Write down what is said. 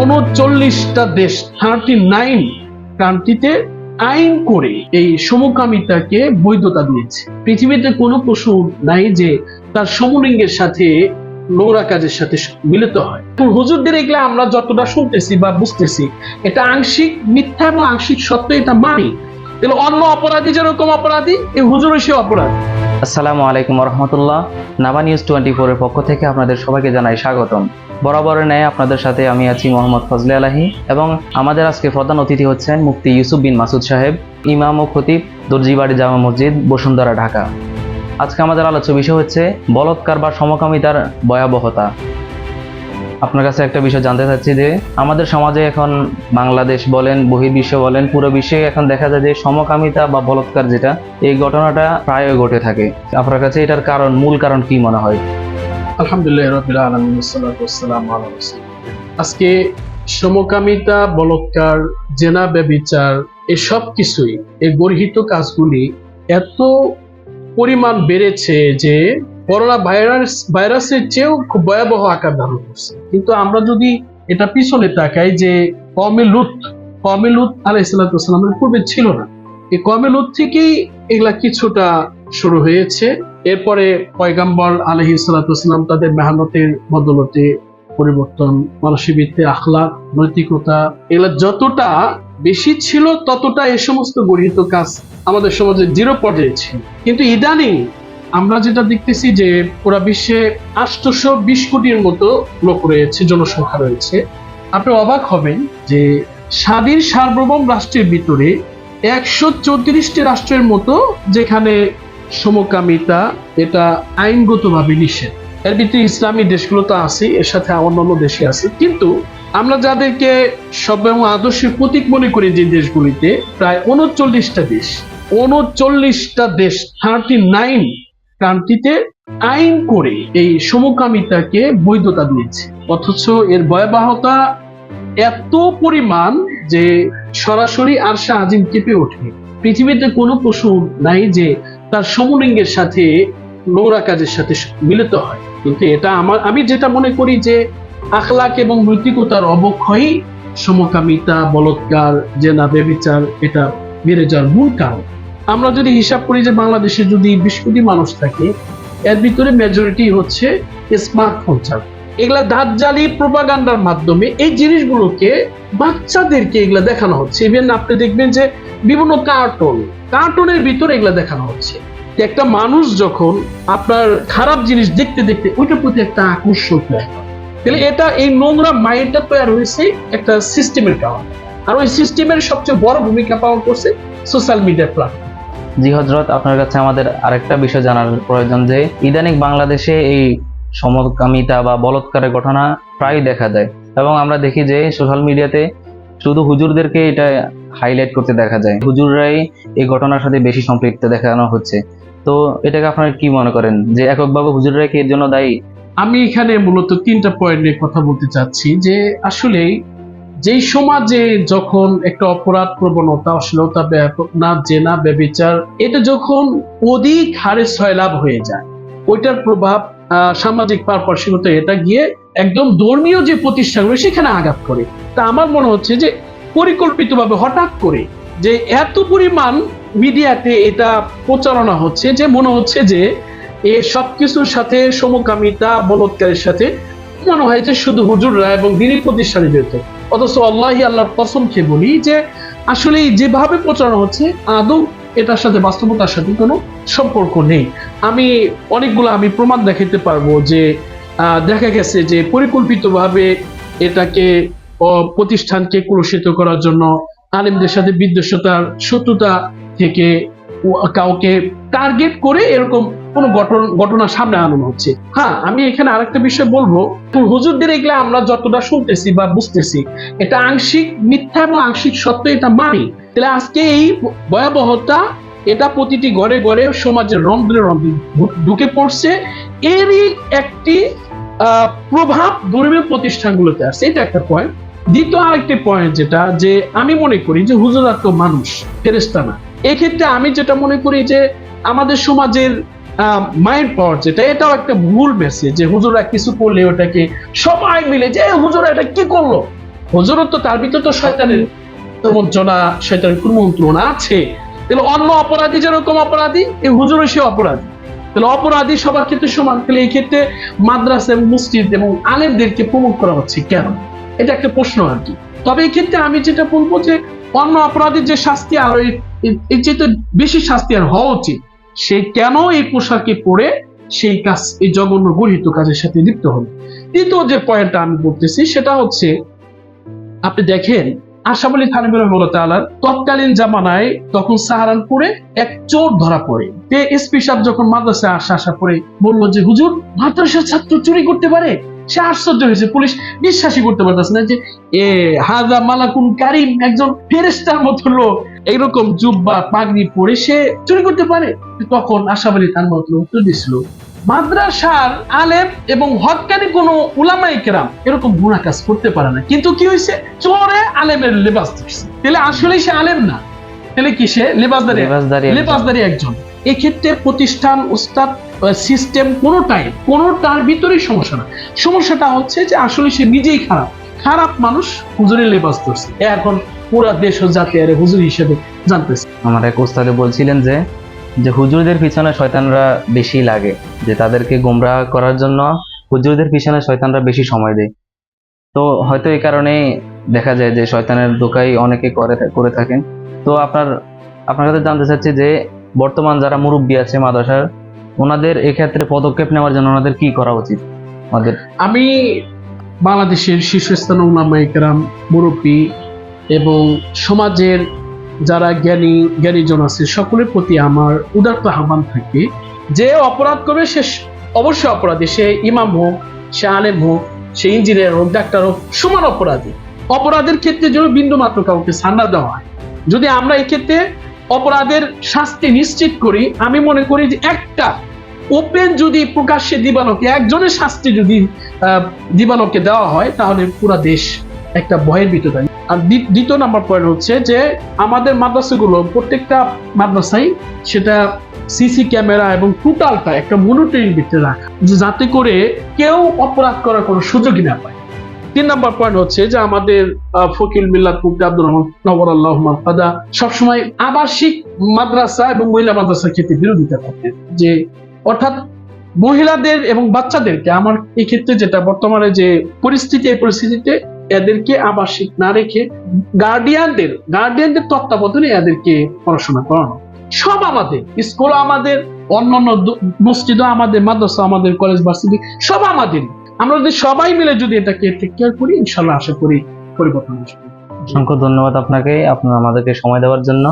39টা দেশ 39 কান্ট্রিতে আইন করে এই সমকামিতাকে বৈধতা দিয়েছে। পৃথিবীতে কোনো পশু নাই যে তার সমলিঙ্গের সাথে নোংরা কাজের সাথে মিলিত হয়। হুজুরদের এগুলা আমরা যতটা শুনতেছি বা বুঝতেছি, এটা আংশিক মিথ্যা এবং আংশিক সত্য, এটা মানি। তাহলে অন্য অপরাধী যেরকম অপরাধী, এই হুজুরও সে অপরাধী। আসসালামু আলাইকুম রহমতুল্লাহ। নাবা নিউজ 24 এর পক্ষ থেকে আপনাদের সবাইকে জানাই স্বাগতম। বরাবরের ন্যায় আপনাদের সাথে আমি আছি মোহাম্মদ ফজলে আলাহি, এবং আমাদের আজকে প্রধান অতিথি হচ্ছেন মুফতি ইউসুফ বিন মাসুদ সাহেব, ইমাম ও খতিব, দর্জিবাড়ি জামা মসজিদ, বসুন্ধরা, ঢাকা। আজকে আমাদের আলোচ্য বিষয় হচ্ছে বলৎকার বা সমকামিতার ভয়াবহতা। আপনার কাছে একটা বিষয় জানতে চাচ্ছি যে আমাদের সমাজে এখন বাংলাদেশ বলেন, বহির্বিশ্ব বলেন, পুরো বিশ্বে এখন দেখা যায় যে সমকামিতা বা বলৎকার যেটা, এই ঘটনাটা প্রায় ঘটে থাকে। আপনার কাছে এটার মূল কারণ কি মনে হয়? আলহামদুলিল্লাহ রাব্বিল আলামিন, ওয়াসসালাতু ওয়াসসালামু আলা রাসূলিল্লাহ। আজকে সমকামিতা, বলৎকার, জেনা, ব্যভিচার, এসব কিছুই, এই গর্হিত কাজগুলি এত পরিমাণ বেড়েছে যে করোনা ভাইরাসের চেয়েও খুব ভয়াবহ আকার ধারণ করছে। কিন্তু আমরা যদি এটা পিছনে তাকাই, যে কওমে লূত আলাইহিস সালামের পূর্বে ছিল না, এই কওমে লূত থেকেই এগুলা কিছুটা শুরু হয়েছে। এরপরে পয়গাম্বর আলাইহিস সালাম তাদের মেহনতের বদলতে পরিবর্তন, মানসিক ভিত্তি, আখলাক, নৈতিকতা, এগুলা যতটা বেশি ছিল ততটা এই সমস্ত গর্হিত কাজ আমাদের সমাজে জিরো পর্যায়ে ছিল। কিন্তু ইদানিং আমরা যেটা দেখতেছি যে পুরা বিশ্বে 820 কোটির মতো লোক রয়েছে, জনসংখ্যা রয়েছে। আপনি অবাক হবেন যে স্বাধীন সার্বভৌম রাষ্ট্রের ভিতরে 134টি রাষ্ট্রের মতো যেখানে সমকামিতা এটা আইনগতভাবে নিষেধ। এর ভিতরে ইসলামী দেশগুলো তো আছে, এর সাথে অন্যান্য দেশে আছে। কিন্তু আমরা যাদেরকে সভ্য এবং আদর্শের প্রতীক মনে করি, যে দেশগুলিতে প্রায় 39টা দেশ 39 কান্ট্রিতে আইন করে এই সমকামিতাকে বৈধতা দিয়েছে। অথচ এর ভয়াবহতা এত পরিমাণ যে সরাসরি আরশে আজিম কেঁপে ওঠে। পৃথিবীতে কোনো পশু নাই যে তার সমলিঙ্গের সাথে নোংরা কাজের সাথে মিলিত হয়। কিন্তু এটা আমি যেটা মনে করি যে আখলাক এবং নৈতিকতার অবক্ষয়ই সমকামিতা, বলৎকার, জেনা, ব্যভিচার এটা বেড়ে যাওয়ার মূল কারণ। আমরা যদি হিসাব করি যে বাংলাদেশে যদি 20 কোটি মানুষ থাকে, এর ভিতরে মেজরিটি হচ্ছে স্মার্টফোন চালক। এগুলা দাজ্জালি প্রোপাগান্ডার মাধ্যমে এই জিনিসগুলোকে বাচ্চাদেরকে এগুলা দেখানো হচ্ছে। ইভেন আপনি দেখবেন যে বিভিন্ন কার্টুনের ভিতরে এগুলা দেখানো হচ্ছে। একটা মানুষ যখন আপনার খারাপ জিনিস দেখতে দেখতে ওইটার প্রতি একটা আকর্ষণ হয়, তাহলে এটা এই নোংরা মাইন্ডটা তৈরি হয়েছে একটা সিস্টেমের কারণে। আর ওই সিস্টেমের সবচেয়ে বড় ভূমিকা পালন করছে সোশ্যাল মিডিয়া প্ল্যাটফর্ম। জি হযরত, আপনার কাছে আমাদের আরেকটা বিষয় জানার প্রয়োজন যে ইদানিং বাংলাদেশে এই সমকামিতা বা বলৎকারের ঘটনা প্রায় দেখা যায়, এবং আমরা দেখি যে সোশ্যাল মিডিয়াতে শুধু হুজুরদেরকে এটা হাইলাইট করতে দেখা যায়, হুজুররাই এই ঘটনার সাথে বেশি সম্পৃক্ত দেখানো হচ্ছে। তো এটাকে আপনারা কি মনে করেন যে এককভাবে হুজুররাই কি এর জন্য দায়ী? আমি এখানে মূলত 3টা পয়েন্ট নিয়ে কথা বলতে চাচ্ছি। যে আসলে যেই সমাজে যখন একটা অপরাধ প্রবণতা, অশ্লীলতা, জেনা, ব্যভিচার এটা যখন অধিক হারে সয়লাভ হয়ে যায়, ওইটার প্রভাব সামাজিক পারপার্শ্বিকতা এটা গিয়ে একদম ধর্মীয় যে প্রতিষ্ঠানগুলো সেখানে আঘাত করে। তা আমার মনে হচ্ছে যে পরিকল্পিতভাবে হঠাৎ করে যে এত পরিমাণ মিডিয়াতে এটা প্রচারণা হচ্ছে, যে মনে হচ্ছে যে এই সবকিছুর সাথে সমকামিতা, বলৎকারের সাথে মনে হয় যে শুধু হুজুররা এবং দিনী প্রতিষ্ঠানে জড়িত। অথচ আল্লাহর কসম খেয়ে বলি যে আসলে যেভাবে প্রচারণা হচ্ছে আদৌ এটার সাথে, বাস্তবতার সাথে কোনো সম্পর্ক নেই। অনেকগুলো প্রমাণ দেখাতে পারবো যে দেখা গেছে যে পরিকল্পিতভাবে এটাকে প্রতিষ্ঠানকে কলুষিত করার জন্য আলেমদের সাথে বিদ্বেষতার, শত্রুতা থেকে কাউকে টার্গেট করে এরকম কোন ঘটনা সামনে আনানো হচ্ছে। হ্যাঁ, আমি এখানে আরেকটা বিষয় বলবো, হুজুরদের এগুলা আমরা যতটা শুনতেছি বা বুঝতেছি, এটা আংশিক মিথ্যা এবং আংশিক সত্য, এটা মানি। তাহলে আজকে এই ভয়াবহতা এটা প্রতিটি ঘরে ঘরে সমাজের রন্ধ্রে রন্ধ্রে ঢুকে পড়ছে। এরই একটি প্রভাব ধর্মীয় প্রতিষ্ঠানগুলোতে আছে। এটা একটা পয়েন্ট। দ্বিতীয় আরেকটি পয়েন্ট যেটা, যে আমি মনে করি যে হুজুরা তো মানুষ, ফেরেশতা না। এক্ষেত্রে আমি যেটা মনে করি যে আমাদের সমাজের মাইন্ড পাওয়ার যেটা, এটাও একটা ভুল মেসেজ যে হুজুরা কিছু করলে ওটাকে সবাই মিলে যে হুজুরা এটা কি করলো, হুজুরও তো তার ভিতরে তো শয়তানের প্রবঞ্চনা, শয়তানের কুমন্ত্রণা আছে। তাহলে অন্য অপরাধী যেরকম অপরাধী, এই হুজুরও সে অপরাধী। তাহলে অপরাধী সবার ক্ষেত্রে সমান। তাহলে এই ক্ষেত্রে মাদ্রাসা এবং মসজিদ এবং আলেমদেরকে প্রমোট করা হচ্ছে কেন? এটা একটা প্রশ্ন আর কি। তবে এই ক্ষেত্রে আমি যেটা বলবো যে অন্য অপরাধীর যে শাস্তি আরো এর চেয়ে বেশি শাস্তি আর হওয়া উচিত। সে কেন এই পোশাকে পরে সেই কাজ, এই জঘন্য গর্হিত কাজের সাথে লিপ্ত হলো। দ্বিতীয় যে পয়েন্টটা আমি বলতেছি সেটা হচ্ছে, আপনি দেখেন আশরাফ আলী থানভী রাহিমাহুল্লাহ তাআলার তৎকালীন জামানায় তখন সাহারানপুরে এক চোর ধরা পড়ে। এসপি সাহেব যখন মাদ্রাসায় আসা পরে বললো যে হুজুর, মাদ্রাসার ছাত্র চুরি করতে পারে। সে আশ্চর্য হয়েছে, পুলিশ বিশ্বাসই করতে পারতেছে না যে হাজা মালাকুন কারিম, একজন ফেরেশতার মতো লোক এইরকম জুব্বা পাগড়ি পরে সে চুরি করতে পারে। তখন আশরাফ আলী থানভী উত্তর দিয়েছিল, মাদ্রাসার আলেম এবং হক্কানি কোন উলামায়ে কেরাম এরকম গুনাহ কাজ করতে পারে না, কিন্তু কি হয়েছে, চোরে আলেমের লেবাস দিচ্ছে। তাহলে আসলে সে আলেম না, তাহলে কি সে লেবাসদারি একজন। এক্ষেত্রে প্রতিষ্ঠান, উস্তাদ, সিস্টেম কোনোটার ভিতরেই সমস্যা না। সমস্যাটা হচ্ছে যে আসলে সে নিজেই খারাপ মানুষ, হুজুরের লেবাস ধরছে। এখন পুরা দেশ ও জাতি আরে হুজুর হিসেবে জানতেছে। আমার এক উস্তাদে বলছিলেন যে হুজুরদের পিছনে শয়তানরা বেশি লাগে, যে তাদেরকে গোমরাহ করার জন্য হুজুরদের পিছনে শয়তানরা বেশি সময় দেয়। তো হয়তো এই কারণে দেখা যায় যে শয়তানের ধোঁকাই অনেকে করে থাকেন। তো আপনার কাছে জানতে চাচ্ছি যে বর্তমান যারা মুরব্বী আছে মাদ্রাসার, ওনাদের এক্ষেত্রে পদক্ষেপ নেওয়ার জন্য ওনাদের কি করা উচিত? আমি বাংলাদেশের শীর্ষস্থানীয় উলামায়ে কেরাম, মুরব্বী এবং সমাজের যারা জ্ঞানীজন আছে সকলের প্রতি আমার উদাত্ত আহ্বান থাকে, যে অপরাধ করবে সে অবশ্যই অপরাধী। সে ইমাম হোক, সে আলেম হোক, সে ইঞ্জিনিয়ার হোক, ডাক্তার হোক, সমান অপরাধী। অপরাধের ক্ষেত্রে যেন বিন্দু মাত্র কাউকে ছাড় দেওয়া হয়। যদি আমরা এই ক্ষেত্রে অপরাধের শাস্তি নিশ্চিত করি, আমি মনে করি যে একটা ওপেন যদি প্রকাশ্যে দিবালোকে একজনের শাস্তি যদি দিবালোকে দেওয়া হয়, তাহলে পুরো দেশ একটা ভয়ের ভিতরে। আর দ্বিতীয় নাম্বার পয়েন্ট হচ্ছে যে আমাদের মাদ্রাসাগুলো, প্রত্যেকটা মাদ্রাসায় সেটা সিসি ক্যামেরা এবং টোটালটা একটা মনিটরিং ভিতরে রাখা, যাতে করে কেউ অপরাধ করার কোনো সুযোগই না পায়। 3 নাম্বার পয়েন্ট হচ্ছে যে আমাদের ফকির মিল্লাত মুফতি আব্দুর রহমান নওয়ারাল্লাহু মারকাদা সবসময় আবাসিক মাদ্রাসা এবং মহিলা মাদ্রাসার ক্ষেত্রে বিরোধিতা করতেন, যে অর্থাৎ মহিলাদের এবং বাচ্চাদেরকে, আমার এই ক্ষেত্রে যেটা বর্তমানে যে পরিস্থিতি, এই পরিস্থিতিতে এদেরকে আবাসিক না রেখে গার্ডিয়ানদের তত্ত্বাবধানে এদেরকে পড়াশোনা করানো। সব আমাদের স্কুল, আমাদের অন্যান্য মসজিদও আমাদের, মাদ্রাসা আমাদের, কলেজ ভার্সিটি সব আমাদের। আমরা যদি সবাই মিলে যদি এটাকে টেক কেয়ার করি, ইনশাল্লাহ আশা করি পরিবর্তন আসবে। অসংখ্য ধন্যবাদ আপনাকে, আপনার আমাদেরকে সময় দেওয়ার জন্য।